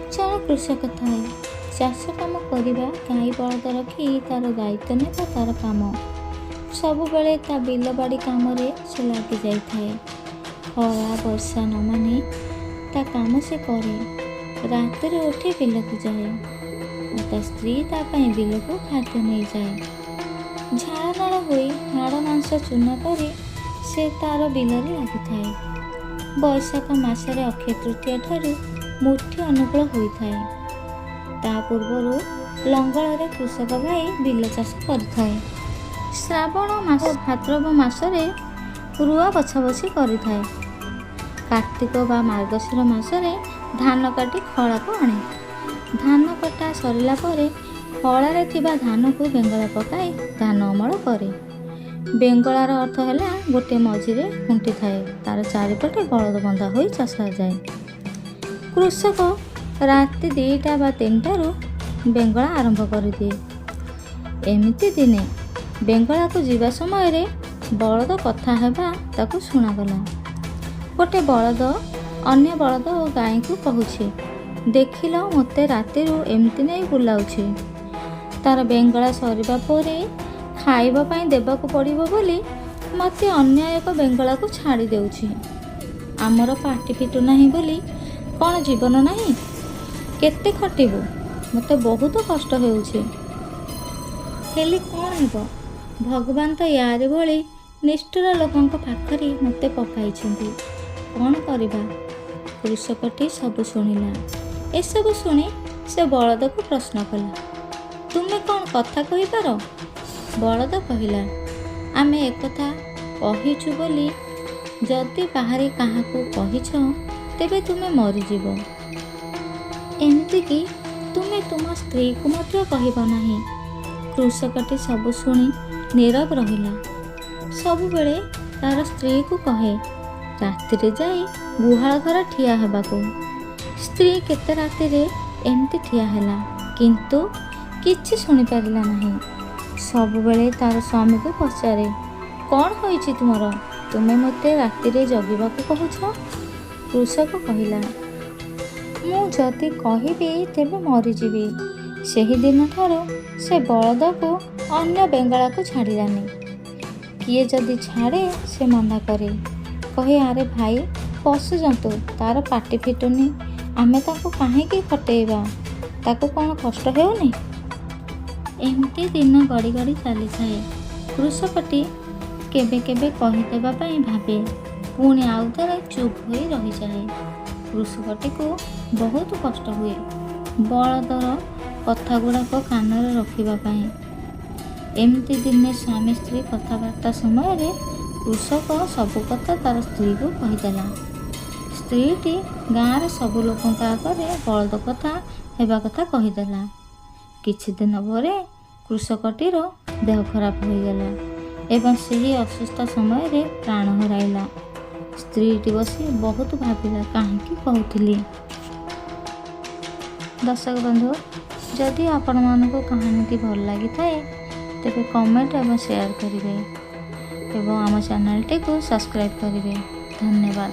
जड़े कृषक थाए चाष कम करवा गाई बलद रखी तार दायित्व नेबा तार काम सब बेले ता बिल बाड़ी काम से लगी जाए। खरा वर्षा न मानी ता काम से करे। रात उठी बिल को जाए और ता स्त्री तापाई बिल को खाद्य नहीं जाए। झाड़ नाड़ हो हाड़ मांस चूना कर से तार बिल लगी थाए। बैशाख मासरे अक्षय तृतीया ठारू मुठी अनुकूल होता है। ता पूर्वर लंगल कृषक भाई बिल चाष कर। श्रावण मास भाद्रव मासरे रुआ बछा बछी करिथाए। कार्तिक बा मार्गशीर मासरे धान काटी खला को आने। धान कटा सरिला परे खलारे थिबा धान को बेंगला पकाई धान अमल करे। बेंगलार अर्थ है गोटे मझिरे खुंटी थाए तार चारिपटे बलद बंधा हो चषा जाए। कृषक राति 2टा बा 3टारू बेंगला आरंभ कर दिए। एमिति दिने बेंगला को जीवा समय रे बलद कथा हेबा ताकू शुणागला। गोटे बलद अन्य बलद और गाई को कहूछि, देखिल मते रातिरू एमती नहीं बुलाउछि। तार बेंगला सरिबा परे खाइबा पाई देबाकू पड़िबो बोली मते अन्य एक बेंगला को छाड़ी देउछि। आमर पाटी फिटू नहीं बोली कौन जीवन नहीं, केते खटिबो, मते बहुत कष्ट हेउछि। हेले कौन हेबो, भगवान तो याद भली निष्ठुर लोकंक पाखरी मते पकाइछन्ति, कौन करिबा। कृषकटी सब शुणिला। ए सब शुणी से बलद को प्रश्न कला, तुमे कौन कथा कहि पारो। बलद कहिला, आमे एकथा कहिछु बोली जदि बाहरी काहाकू कहिछ तेबे तुमे मरीजीव। एमती कि तुमे तुम स्त्री को मध्य कहब नहीं। कृषकटी सब शुणी नीरव रहिला। सबुबेले तार स्त्री को कहे रातिरे जाई गुहाल घर ठिया हेबाकू। स्त्री केते रातिरे एमती ठिया हैला किंतु किछि सुनी पारिला नहीं। सबुबेले तार स्वामी को पचारे, कौन होइछि तुमर, तुमे मते रातिरे जगिबाकू कहूछ। कृषक कहिला, मु जदि कहिबी तेबे मरीजीवी। सेही दिन ठारू से बलद को अन्य बेंगला को छाड़िलानी। किए जदि छाड़े से मना करे, कहे आरे भाई पशु जंतु तार पाटी फिटुनी, आमे ताको काहेकि खटेइबा, ताको कौन कष्ट हेउनी। एमती दिन गड़ी गड़ी चली थाए। कृषकटी केबे केबे कहिदेबा पई भाबे, पुणी आउ थरे चुप होई रही जाए। कृषकटी को बहुत कष्ट हुए बलदर कथा गुड़ाक कान रखा पाई। एमती दिने स्वामी स्त्री कथबार्ता समय रे कृषक सबु कथा तार स्त्री को कहीदेला। स्त्रीटी गाँव रे सबु लोकों आगे बलद कथा हेबा कथा कहीदेला। किछि दिन परे कृषकटीर देह खराब हो गला एवं सही असुस्थ समय रे प्राण हराइला। स्त्रीटी बसी बहुत भाविला काहेकि कहूथिली। दर्शक बंधु, जदि आपण मानक कहानी भल लगी थाए तेबे कमेंट एवं शेयर करिवे एवं आम चैनल टी को सब्सक्राइब करिवे। धन्यवाद।